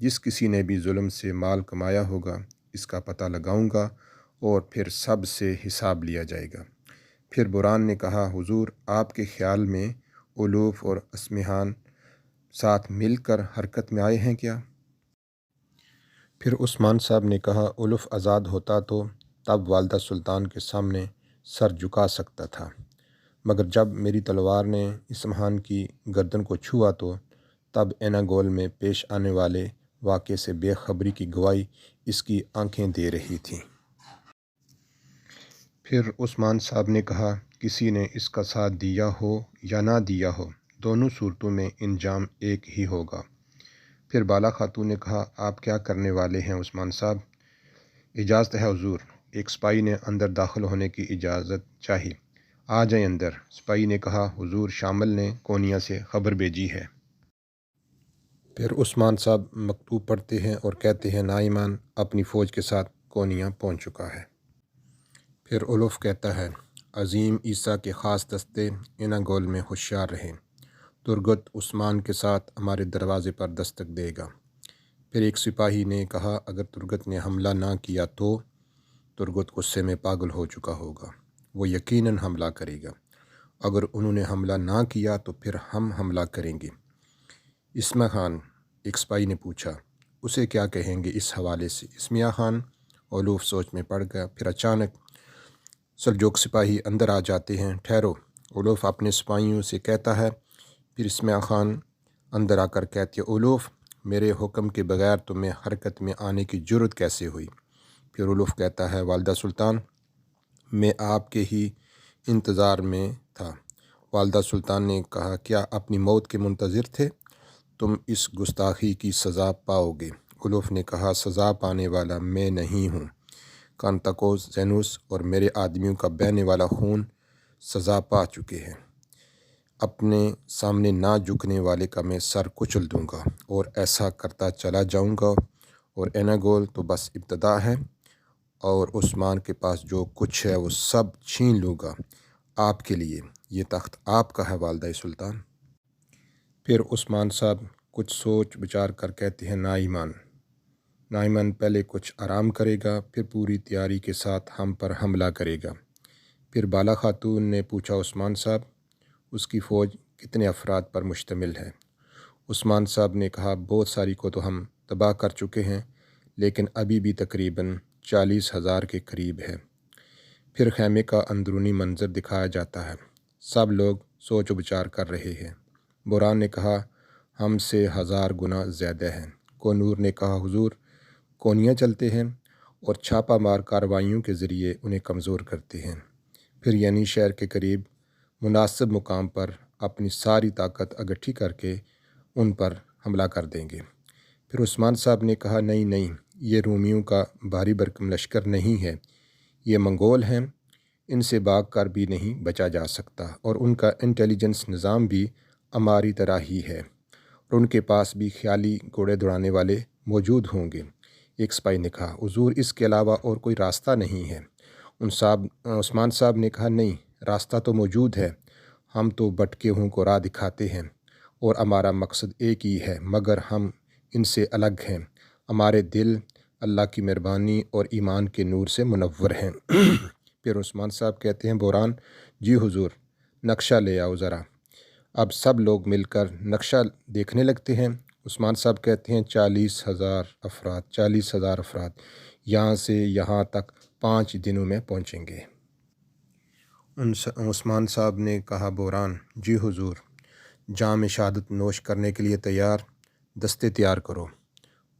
جس کسی نے بھی ظلم سے مال کمایا ہوگا اس کا پتہ لگاؤں گا اور پھر سب سے حساب لیا جائے گا۔ پھر بران نے کہا حضور آپ کے خیال میں الوف اور اسمہان ساتھ مل کر حرکت میں آئے ہیں کیا؟ پھر عثمان صاحب نے کہا الوف آزاد ہوتا تو تب والدہ سلطان کے سامنے سر جھکا سکتا تھا، مگر جب میری تلوار نے اسمہان کی گردن کو چھوا تو تب ایناگول میں پیش آنے والے واقعے سے بے خبری کی گواہی اس کی آنکھیں دے رہی تھیں۔ پھر عثمان صاحب نے کہا کسی نے اس کا ساتھ دیا ہو یا نہ دیا ہو دونوں صورتوں میں انجام ایک ہی ہوگا۔ پھر بالا خاتون نے کہا آپ کیا کرنے والے ہیں عثمان صاحب؟ اجازت ہے حضور۔ ایک سپاہی نے اندر داخل ہونے کی اجازت چاہی۔ آ جائیں اندر۔ سپاہی نے کہا حضور شامل نے کونیا سے خبر بھیجی ہے۔ پھر عثمان صاحب مکتوب پڑھتے ہیں اور کہتے ہیں نائمان اپنی فوج کے ساتھ کونیا پہنچ چکا ہے۔ پھر الوف کہتا ہے عظیم عیسیٰ کے خاص دستے ایناگول میں ہوشیار رہیں، ترگت عثمان کے ساتھ ہمارے دروازے پر دستک دے گا۔ پھر ایک سپاہی نے کہا اگر ترگت نے حملہ نہ کیا تو ترگت غصے میں پاگل ہو چکا ہوگا، وہ یقیناً حملہ کرے گا۔ اگر انہوں نے حملہ نہ کیا تو پھر ہم حملہ کریں گے۔ اسمہ خان ایک سپاہی نے پوچھا اسے کیا کہیں گے اس حوالے سے؟ اسمیہ خان الوف سوچ میں پڑ گیا۔ پھر اچانک سلجوق سپاہی اندر آ جاتے ہیں۔ ٹھہرو، الوف اپنے سپاہیوں سے کہتا ہے۔ پھر اسمیہ خان اندر آ کر کہتی ہے الوف میرے حکم کے بغیر تمہیں حرکت میں آنے کی جرت کیسے ہوئی؟ پھر الوف کہتا ہے والدہ سلطان میں آپ کے ہی انتظار میں تھا۔ والدہ سلطان نے کہا کیا اپنی موت کے منتظر تھے؟ تم اس گستاخی کی سزا پاؤ گے۔ الوف نے کہا سزا پانے والا میں نہیں ہوں، کانتاکوس زینوس اور میرے آدمیوں کا بہنے والا خون سزا پا چکے ہیں۔ اپنے سامنے نہ جھکنے والے کا میں سر کچل دوں گا اور ایسا کرتا چلا جاؤں گا، اور ایناگول تو بس ابتدا ہے، اور عثمان کے پاس جو کچھ ہے وہ سب چھین لوں گا آپ کے لیے، یہ تخت آپ کا ہے والدہ سلطان۔ پھر عثمان صاحب کچھ سوچ بچار کر کہتے ہیں نائمان پہلے کچھ آرام کرے گا پھر پوری تیاری کے ساتھ ہم پر حملہ کرے گا۔ پھر بالا خاتون نے پوچھا عثمان صاحب اس کی فوج کتنے افراد پر مشتمل ہے؟ عثمان صاحب نے کہا بہت ساری کو تو ہم تباہ کر چکے ہیں لیکن ابھی بھی تقریباً 40,000 کے قریب ہے۔ پھر خیمے کا اندرونی منظر دکھایا جاتا ہے، سب لوگ سوچ و بچار کر رہے ہیں۔ بران نے کہا ہم سے 1000 گنا زیادہ ہیں۔ کونور نے کہا حضور کونیاں چلتے ہیں اور چھاپہ مار کارروائیوں کے ذریعے انہیں کمزور کرتے ہیں، پھر یعنی شہر کے قریب مناسب مقام پر اپنی ساری طاقت اکٹھی کر کے ان پر حملہ کر دیں گے۔ پھر عثمان صاحب نے کہا نہیں، یہ رومیوں کا بھاری بھرکم لشکر نہیں ہے، یہ منگول ہیں، ان سے بھاگ کر بھی نہیں بچا جا سکتا، اور ان کا انٹیلیجنس نظام بھی ہماری طرح ہی ہے، اور ان کے پاس بھی خیالی گھوڑے دوڑانے والے موجود ہوں گے۔ ایک سپاہی نے کہا حضور اس کے علاوہ اور کوئی راستہ نہیں ہے؟ عثمان صاحب نے کہا نہیں، راستہ تو موجود ہے، ہم تو بھٹکے ہوں کو راہ دکھاتے ہیں اور ہمارا مقصد ایک ہی ہے، مگر ہم ان سے الگ ہیں، ہمارے دل اللہ کی مہربانی اور ایمان کے نور سے منور ہیں۔ پھر عثمان صاحب کہتے ہیں بوران جی حضور نقشہ لے آؤ ذرا۔ اب سب لوگ مل کر نقشہ دیکھنے لگتے ہیں۔ عثمان صاحب کہتے ہیں 40,000 افراد یہاں سے یہاں تک 5 دنوں میں پہنچیں گے۔ عثمان صاحب نے کہا بوران جی حضور جام شہادت نوش کرنے کے لیے تیار، دستے تیار کرو،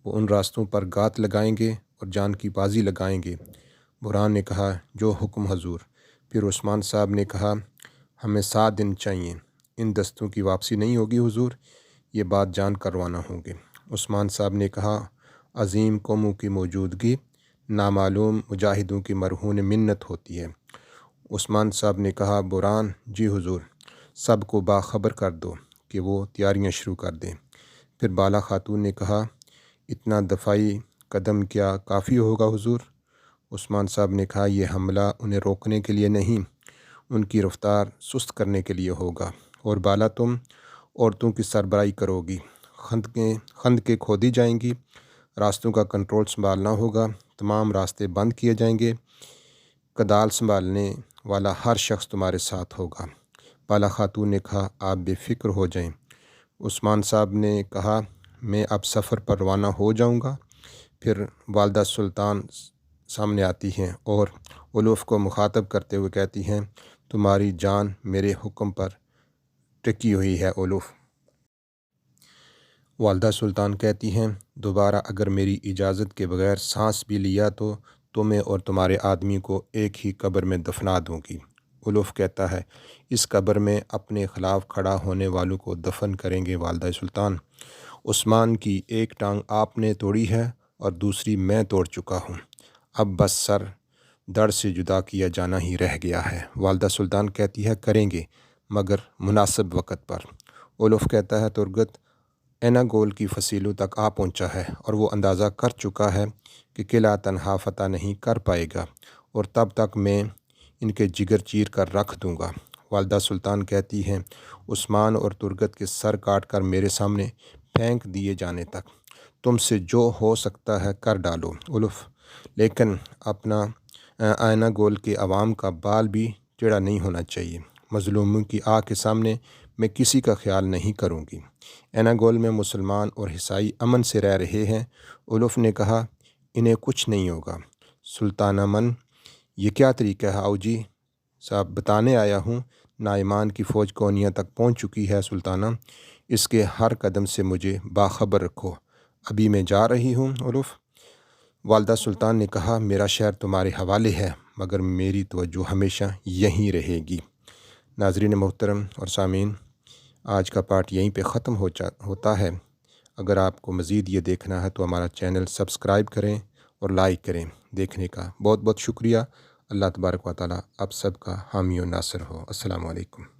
وہ ان راستوں پر گات لگائیں گے اور جان کی بازی لگائیں گے۔ بوران نے کہا جو حکم حضور۔ پھر عثمان صاحب نے کہا ہمیں 7 دن چاہیے، ان دستوں کی واپسی نہیں ہوگی حضور، یہ بات جان کروانا ہوگی۔ عثمان صاحب نے کہا عظیم قوموں کی موجودگی نامعلوم مجاہدوں کی مرہون منت ہوتی ہے۔ عثمان صاحب نے کہا بوران جی حضور، سب کو باخبر کر دو کہ وہ تیاریاں شروع کر دیں۔ پھر بالا خاتون نے کہا اتنا دفاعی قدم کیا کافی ہوگا حضور؟ عثمان صاحب نے کہا یہ حملہ انہیں روکنے کے لیے نہیں، ان کی رفتار سست کرنے کے لیے ہوگا، اور بالا تم عورتوں کی سربراہی کرو گی، خندقیں کھودی جائیں گی، راستوں کا کنٹرول سنبھالنا ہوگا، تمام راستے بند کیے جائیں گے، کدال سنبھالنے والا ہر شخص تمہارے ساتھ ہوگا۔ بالا خاتون نے کہا آپ بے فکر ہو جائیں۔ عثمان صاحب نے کہا میں اب سفر پر روانہ ہو جاؤں گا۔ پھر والدہ سلطان سامنے آتی ہیں اور اولوف کو مخاطب کرتے ہوئے کہتی ہیں تمہاری جان میرے حکم پر ٹکی ہوئی ہے اولوف۔ والدہ سلطان کہتی ہیں دوبارہ اگر میری اجازت کے بغیر سانس بھی لیا تو تمہیں اور تمہارے آدمی کو ایک ہی قبر میں دفنا دوں گی۔ اولوف کہتا ہے اس قبر میں اپنے خلاف کھڑا ہونے والوں کو دفن کریں گے والدہ سلطان۔ عثمان کی ایک ٹانگ آپ نے توڑی ہے اور دوسری میں توڑ چکا ہوں، اب بس سر دڑ سے جدا کیا جانا ہی رہ گیا ہے۔ والدہ سلطان کہتی ہے کریں گے مگر مناسب وقت پر۔ اولوف کہتا ہے ترگت اینا گول کی فصیلوں تک آ پہنچا ہے اور وہ اندازہ کر چکا ہے کہ قلعہ تنہا فتح نہیں کر پائے گا اور تب تک میں ان کے جگر چیر کر رکھ دوں گا۔ والدہ سلطان کہتی ہیں عثمان اور ترگت کے سر کاٹ کر میرے سامنے پھینک دیے جانے تک تم سے جو ہو سکتا ہے کر ڈالو اولوف، لیکن اپنا آئینہ گول کے عوام کا بال بھی ٹیڑھا نہیں ہونا چاہیے۔ مظلوموں کی آہ کے سامنے میں کسی کا خیال نہیں کروں گی۔ اینا گول میں مسلمان اور عیسائی امن سے رہ رہے ہیں۔ اولوف نے کہا انہیں کچھ نہیں ہوگا۔ سلطانہ من یہ کیا طریقہ ہے آؤ جی صاحب بتانے آیا ہوں، نائمان کی فوج کونیا تک پہنچ چکی ہے سلطانہ، اس کے ہر قدم سے مجھے باخبر رکھو۔ ابھی میں جا رہی ہوں اولوف۔ والدہ سلطان نے کہا میرا شہر تمہارے حوالے ہے مگر میری توجہ ہمیشہ یہیں رہے گی۔ ناظرین محترم اور سامعین، آج کا پارٹ یہیں پہ ختم ہوتا ہے۔ اگر آپ کو مزید یہ دیکھنا ہے تو ہمارا چینل سبسکرائب کریں اور لائک کریں۔ دیکھنے کا بہت بہت شکریہ۔ اللہ تبارک و تعالیٰ آپ سب کا حامی و ناصر ہو۔ السلام علیکم۔